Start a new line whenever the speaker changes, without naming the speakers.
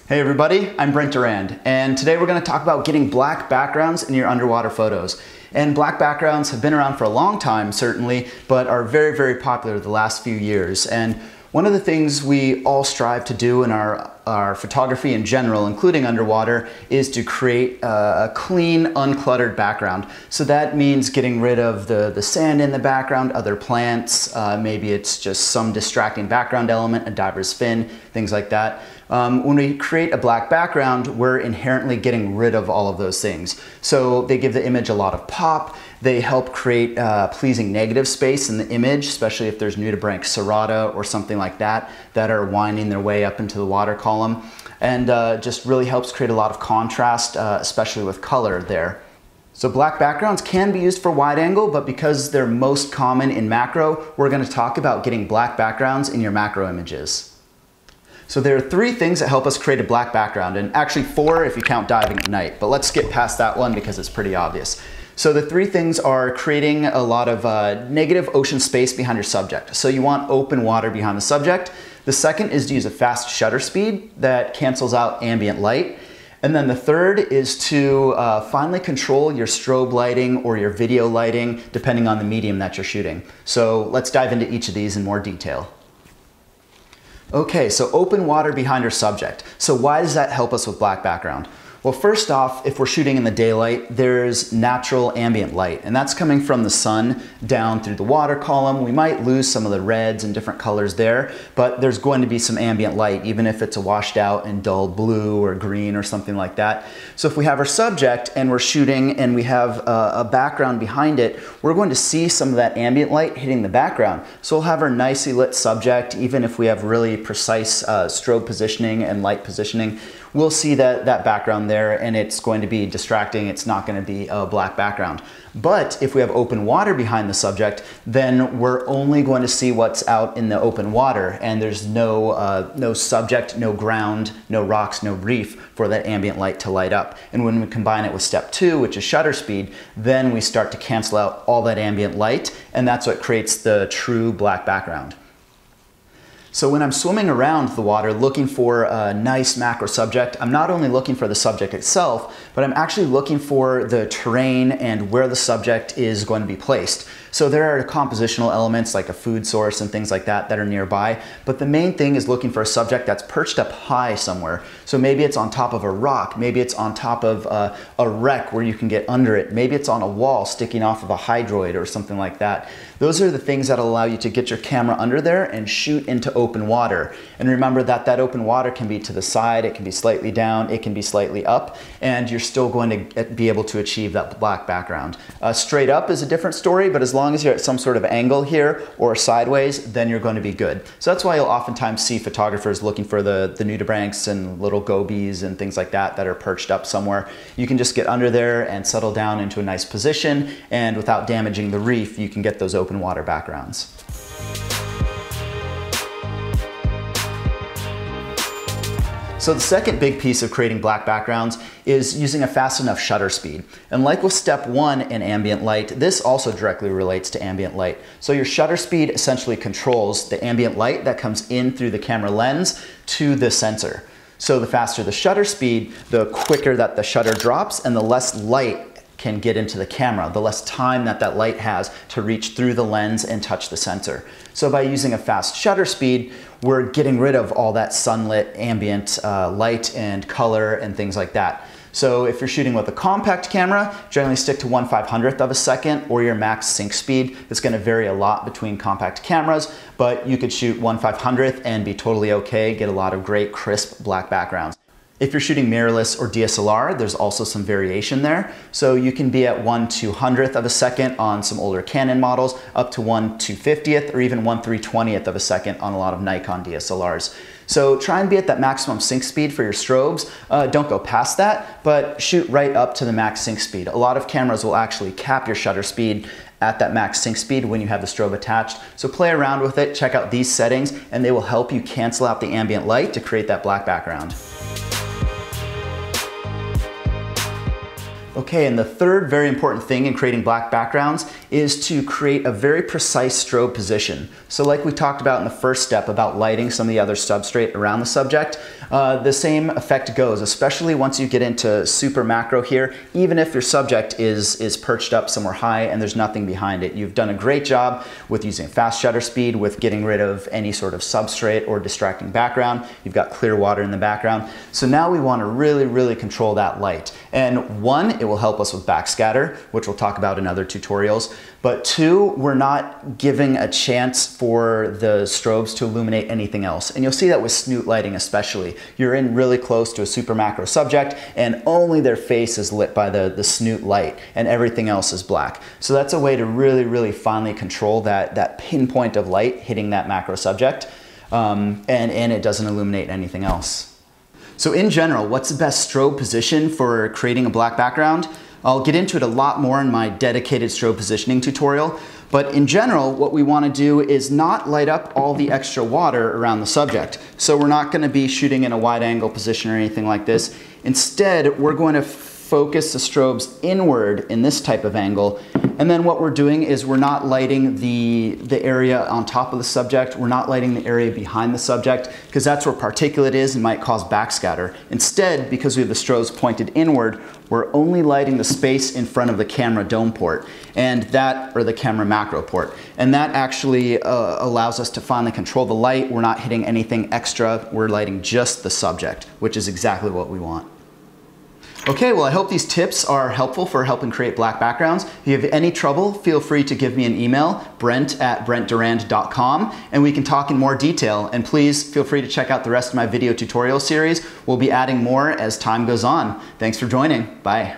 Hey everybody, I'm Brent Durand, and today we're going to talk about getting black backgrounds in your underwater photos. And black backgrounds have been around for a long time, certainly, but are very, very popular the last few years. And one of the things we all strive to do in our photography in general, including underwater, is to create a clean, uncluttered background. So that means getting rid of the sand in the background, other plants, maybe it's just some distracting background element, a diver's fin, things like that. When we create a black background, we're inherently getting rid of all of those things. So they give the image a lot of pop. They help create pleasing negative space in the image, especially if there's nudibranch serrata or something like that that are winding their way up into the water column. And just really helps create a lot of contrast, especially with color there. So black backgrounds can be used for wide angle, but because they're most common in macro, we're going to talk about getting black backgrounds in your macro images. So there are 3 things that help us create a black background, and actually 4 if you count diving at night, but let's skip past that one because it's pretty obvious. So the 3 things are creating a lot of negative ocean space behind your subject. So you want open water behind the subject. The second is to use a fast shutter speed that cancels out ambient light. And then the third is to finally control your strobe lighting or your video lighting, depending on the medium that you're shooting. So let's dive into each of these in more detail. Okay, so open water behind our subject. So why does that help us with black background? Well, first off, if we're shooting in the daylight, there's natural ambient light, and that's coming from the sun down through the water column. We might lose some of the reds and different colors there, but there's going to be some ambient light, even if it's a washed out and dull blue or green or something like that. So if we have our subject and we're shooting and we have a background behind it, we're going to see some of that ambient light hitting the background. So we'll have our nicely lit subject, even if we have really precise strobe positioning and light positioning. We'll see that background there, and it's going to be distracting. It's not going to be a black background. But if we have open water behind the subject, then we're only going to see what's out in the open water, and there's no subject, no ground, no rocks, no reef for that ambient light to light up. And when we combine it with step 2, which is shutter speed, then we start to cancel out all that ambient light, and that's what creates the true black background. So when I'm swimming around the water looking for a nice macro subject, I'm not only looking for the subject itself, but I'm actually looking for the terrain and where the subject is going to be placed. So there are compositional elements like a food source and things like that that are nearby, but the main thing is looking for a subject that's perched up high somewhere. So maybe it's on top of a rock, maybe it's on top of a wreck where you can get under it, maybe it's on a wall sticking off of a hydroid or something like that. Those are the things that allow you to get your camera under there and shoot into open water. And remember that that open water can be to the side, it can be slightly down, it can be slightly up, and you're still going to be able to achieve that black background. Straight up is a different story, but as long as you're at some sort of angle here or sideways, then you're going to be good. So that's why you'll oftentimes see photographers looking for the nudibranchs and little gobies and things like that that are perched up somewhere. You can just get under there and settle down into a nice position, and without damaging the reef, you can get those open water backgrounds. So the second big piece of creating black backgrounds is using a fast enough shutter speed. And like with step 1 in ambient light, this also directly relates to ambient light. So your shutter speed essentially controls the ambient light that comes in through the camera lens to the sensor. So the faster the shutter speed, the quicker that the shutter drops and the less light can get into the camera, the less time that that light has to reach through the lens and touch the sensor. So by using a fast shutter speed, we're getting rid of all that sunlit ambient light and color and things like that. So if you're shooting with a compact camera, generally stick to 1/500th of a second or your max sync speed. It's going to vary a lot between compact cameras, but you could shoot 1/500th and be totally okay, get a lot of great crisp black backgrounds. If you're shooting mirrorless or DSLR, there's also some variation there. So you can be at 1/200th of a second on some older Canon models, up to 1/250th or even 1/320th of a second on a lot of Nikon DSLRs. So try and be at that maximum sync speed for your strobes. Don't go past that, but shoot right up to the max sync speed. A lot of cameras will actually cap your shutter speed at that max sync speed when you have the strobe attached. So play around with it, check out these settings, and they will help you cancel out the ambient light to create that black background. Okay, and the third very important thing in creating black backgrounds is to create a very precise strobe position. So like we talked about in the first step about lighting some of the other substrate around the subject, the same effect goes, especially once you get into super macro here, even if your subject is perched up somewhere high and there's nothing behind it. You've done a great job with using fast shutter speed, with getting rid of any sort of substrate or distracting background. You've got clear water in the background. So now we want to really control that light. And one, it will help us with backscatter, which we'll talk about in other tutorials. But two, we're not giving a chance for the strobes to illuminate anything else. And you'll see that with snoot lighting especially. You're in really close to a super macro subject and only their face is lit by the snoot light and everything else is black. So that's a way to really finely control that pinpoint of light hitting that macro subject, and it doesn't illuminate anything else. So in general, what's the best strobe position for creating a black background? I'll get into it a lot more in my dedicated strobe positioning tutorial, but in general, what we want to do is not light up all the extra water around the subject. So we're not going to be shooting in a wide angle position or anything like this. Instead, we're going to focus the strobes inward in this type of angle. And then what we're doing is we're not lighting the area on top of the subject. We're not lighting the area behind the subject because that's where particulate is and might cause backscatter. Instead, because we have the strobes pointed inward, we're only lighting the space in front of the camera dome port and that, or the camera macro port. And that actually allows us to finally control the light. We're not hitting anything extra. We're lighting just the subject, which is exactly what we want. Okay, well I hope these tips are helpful for helping create black backgrounds. If you have any trouble, feel free to give me an email, brent@brentdurand.com, and we can talk in more detail. And please feel free to check out the rest of my video tutorial series. We'll be adding more as time goes on. Thanks for joining. Bye.